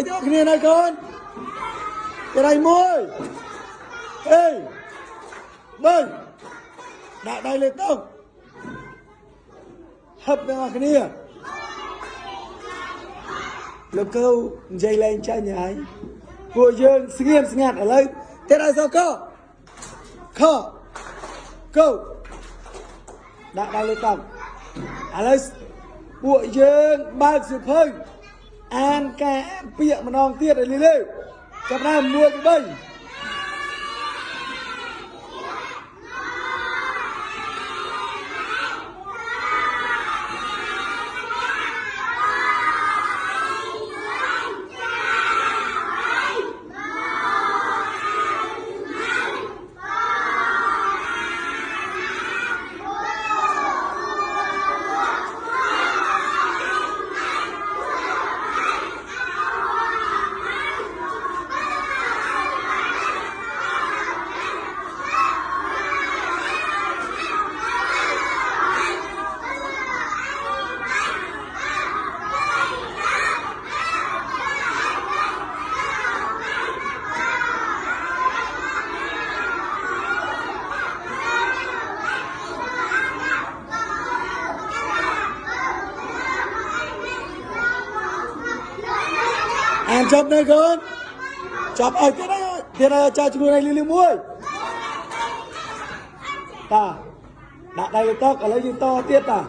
bay cho kia này con cái này môi ê bay đã đây lên tông hấp ra kia lục câu dây lên cha nhái của dương nghiêm ngạt ở đây thế này sao co câu đã đây lên tông Alex bụi dương ba sự phơi an cả bịa mà non tiết ở lê chập nam mua cái bầy ăn chọc này con chọc ở thế này cha chúng này liên muối ta đã đây là to cả lấy gì to tiết à